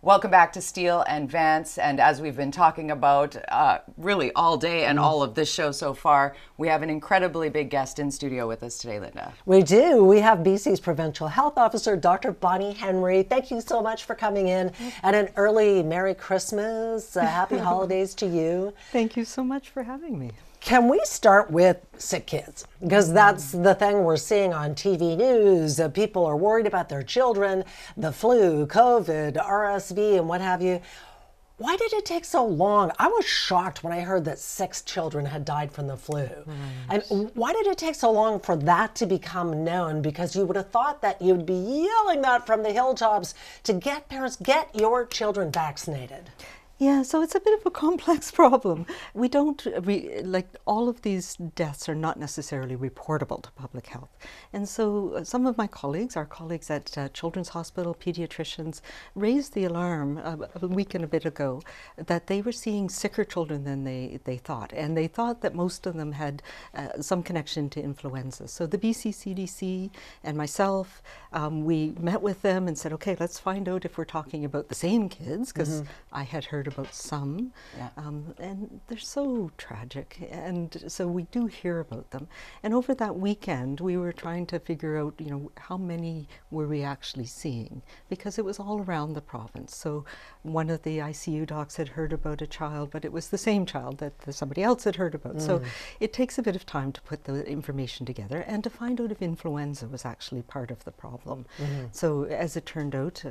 Welcome back to Steele and Vance. And as we've been talking about really all day and all of this show so far, we have an incredibly big guest in studio with us today, Linda. We do. We have BC's Provincial Health Officer, Dr. Bonnie Henry. Thank you so much for coming in. And an early Merry Christmas, Happy Holidays to you. Thank you so much for having me. Can we start with sick kids? Because that's the thing we're seeing on TV news. People are worried about their children, the flu, COVID, RSV, and what have you. Why did it take so long? I was shocked when I heard that 6 children had died from the flu. And why did it take so long for that to become known? Because you would have thought that you'd be yelling that from the hilltops to get parents, get your children vaccinated. Yeah, so it's a bit of a complex problem. We don't, like all of these deaths are not necessarily reportable to public health. And so some of my colleagues, our colleagues at Children's Hospital, pediatricians, raised the alarm a week and a bit ago that they were seeing sicker children than they thought. And they thought that most of them had some connection to influenza. So the BC CDC and myself, we met with them and said, okay, let's find out if we're talking about the same kids, because I had heard about some, and they're so tragic, and so we do hear about them. And over that weekend, we were trying to figure out, you know, how many were we actually seeing, because it was all around the province. So one of the ICU docs had heard about a child, but it was the same child that somebody else had heard about. So it takes a bit of time to put the information together and to find out if influenza was actually part of the problem. So as it turned out,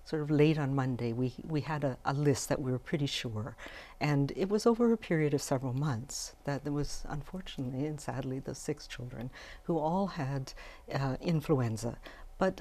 sort of late on Monday, we had a list that we were pretty sure. And it was over a period of several months that there was, unfortunately and sadly, those 6 children who all had influenza. But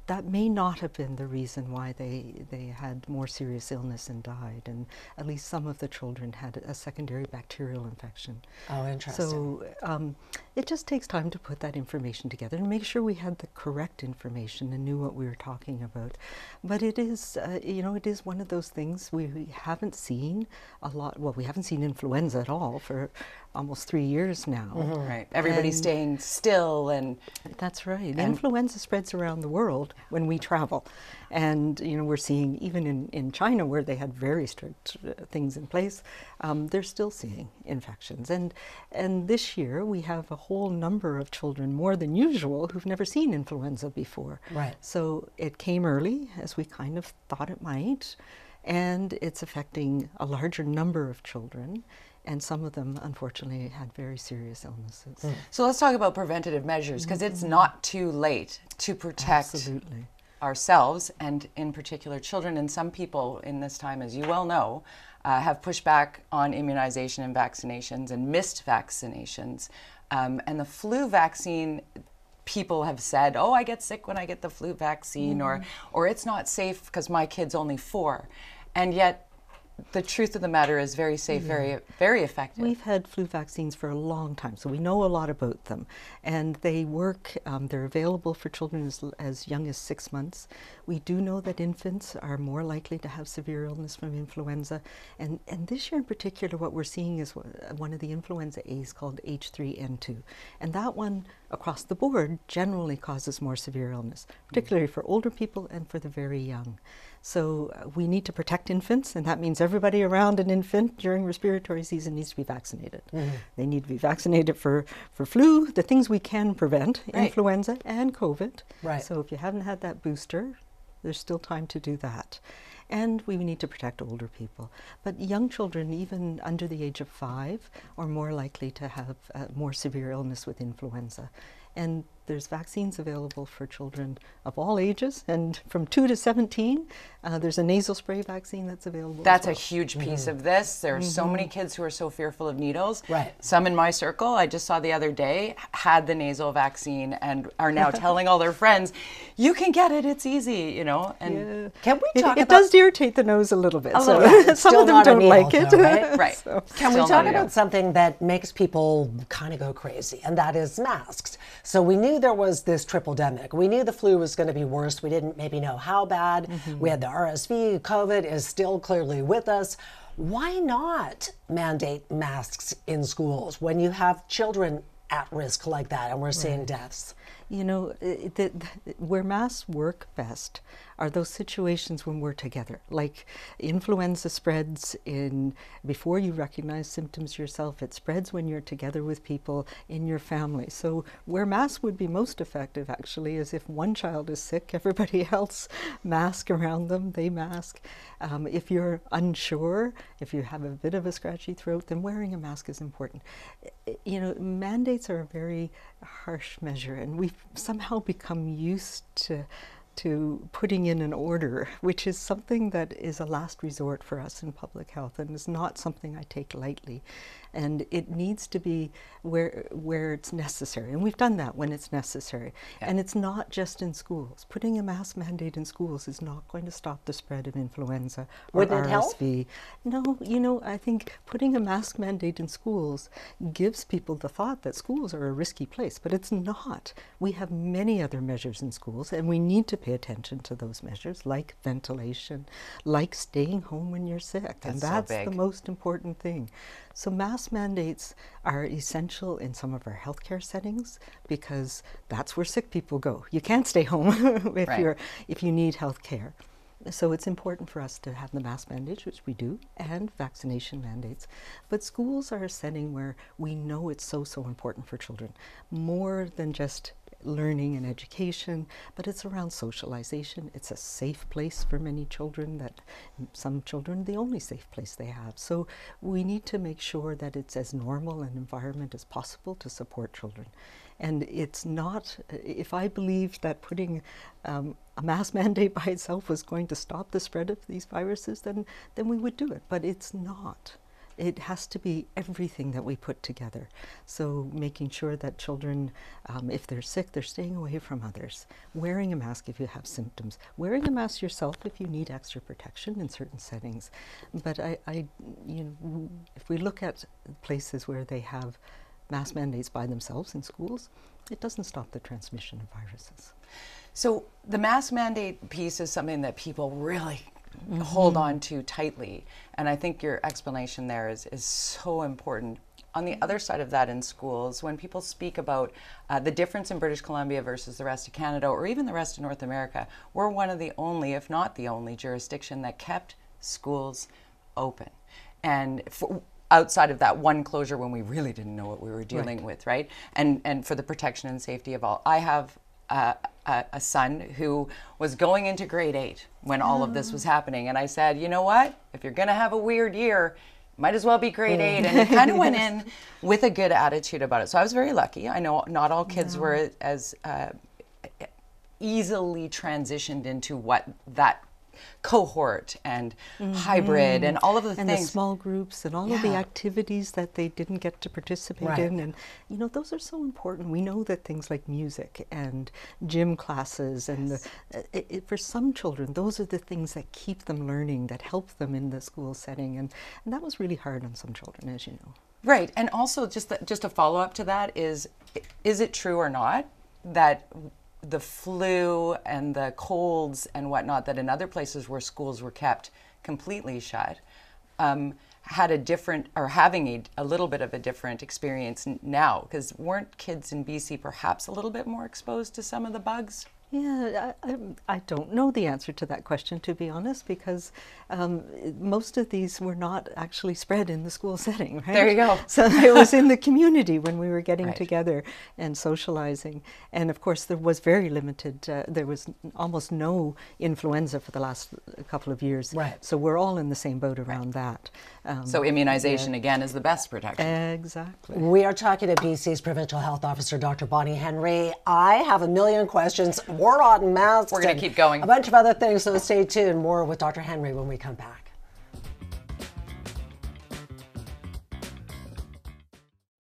that may not have been the reason why they had more serious illness and died. And at least some of the children had a secondary bacterial infection. Oh, interesting. So it just takes time to put that information together and make sure we had the correct information and knew what we were talking about. But it is, you know, it is one of those things we haven't seen a lot. Well, we haven't seen influenza at all for almost 3 years now. Right. Everybody's staying still, and that's right. And influenza spreads around the world when we travel. And, you know, we're seeing even in China, where they had very strict things in place, they're still seeing infections. And this year we have a whole number of children, more than usual, who've never seen influenza before. Right. So it came early, as we kind of thought it might, and it's affecting a larger number of children. And some of them, unfortunately, had very serious illnesses. so let's talk about preventative measures, because it's not too late to protect ourselves and in particular children. And some people in this time, as you well know, have pushed back on immunization and vaccinations and missed vaccinations. And the flu vaccine, people have said, oh, I get sick when I get the flu vaccine, or it's not safe because my kid's only 4. And yet the truth of the matter is very safe, very, very effective. We've had flu vaccines for a long time, so we know a lot about them. And they work, they're available for children as young as 6 months. We do know that infants are more likely to have severe illness from influenza. And this year in particular, what we're seeing is one of the influenza A's called H3N2. And that one, across the board, generally causes more severe illness, particularly for older people and for the very young. So we need to protect infants, and that means everybody around an infant during respiratory season needs to be vaccinated. They need to be vaccinated for flu, the things we can prevent, influenza and COVID. So if you haven't had that booster, there's still time to do that. And we need to protect older people. But young children, even under the age of 5, are more likely to have more severe illness with influenza. And there's vaccines available for children of all ages, and from 2 to 17, there's a nasal spray vaccine that's available. That's a huge piece of this. There are so many kids who are so fearful of needles. Right. Some in my circle, I just saw the other day, had the nasal vaccine and are now telling all their friends, you can get it, it's easy, you know. And can we talk about... It does irritate the nose a little bit. Some of them don't like it. Right. So. Can we talk about something that makes people kind of go crazy, and that is masks? So we knew there was this triple-demic. We knew the flu was going to be worse. We didn't maybe know how bad. We had the RSV. COVID is still clearly with us. Why not mandate masks in schools when you have children at risk like that and we're seeing deaths? you know, where masks work best are those situations when we're together. Like influenza spreads before you recognize symptoms yourself. It spreads when you're together with people in your family. So where masks would be most effective actually is if one child is sick, everybody else mask around them, they mask. If you're unsure, if you have a bit of a scratchy throat, then wearing a mask is important. You know, mandates are a very harsh measure, and we've somehow become used to putting in an order, which is something that is a last resort for us in public health and is not something I take lightly. And it needs to be where it's necessary. And we've done that when it's necessary. Yeah. And it's not just in schools. Putting a mask mandate in schools is not going to stop the spread of influenza or Wouldn't it help? RSV. No, you know, I think putting a mask mandate in schools gives people the thought that schools are a risky place, but it's not. We have many other measures in schools, and we need to pay attention to those measures, like ventilation, like staying home when you're sick. And that's the most important thing. So mask mandates are essential in some of our healthcare settings because that's where sick people go. You can't stay home if you need health care. So it's important for us to have the mask mandates, which we do, and vaccination mandates. But schools are a setting where we know it's so important for children, more than just learning and education, but it's around socialization. It's a safe place for many children, that some children, the only safe place they have. So we need to make sure that it's as normal an environment as possible to support children. And it's not, if I believed that putting a mask mandate by itself was going to stop the spread of these viruses, then we would do it, but it's not. It has to be everything that we put together. So making sure that children, if they're sick, they're staying away from others. Wearing a mask if you have symptoms. Wearing a mask yourself if you need extra protection in certain settings. But you know, if we look at places where they have mask mandates by themselves in schools, it doesn't stop the transmission of viruses. So the mask mandate piece is something that people really hold on to tightly. And I think your explanation there is so important. On the other side of that, in schools, when people speak about the difference in British Columbia versus the rest of Canada, or even the rest of North America, we're one of the only, if not the only, jurisdiction that kept schools open. And outside of that one closure when we really didn't know what we were dealing with, right? And for the protection and safety of all. I have a son who was going into grade 8 when all of this was happening. And I said, you know what? If you're going to have a weird year, might as well be grade 8. And he kind of went in with a good attitude about it. So I was very lucky. I know not all kids were as easily transitioned into what that cohort and hybrid and all of the and things. The small groups and all of the activities that they didn't get to participate in. And, you know, those are so important. We know that things like music and gym classes and for some children, those are the things that keep them learning, that help them in the school setting. And that was really hard on some children, as you know. Right. And also just a follow-up to that is it true or not that the flu and the colds and whatnot that in other places where schools were kept completely shut had a different, or having a little bit of a different experience now? Because weren't kids in BC perhaps a little bit more exposed to some of the bugs? Yeah, I don't know the answer to that question, to be honest, because most of these were not actually spread in the school setting, right? There you go. So it was in the community when we were getting together and socializing. And of course, there was very limited, there was almost no influenza for the last couple of years. Right. So we're all in the same boat around that. So immunization, again, is the best protection. Exactly. We are talking to BC's Provincial Health Officer, Dr. Bonnie Henry. I have a million questions. More on masks. We're going to keep going. A bunch of other things, so stay tuned. More with Dr. Henry when we come back.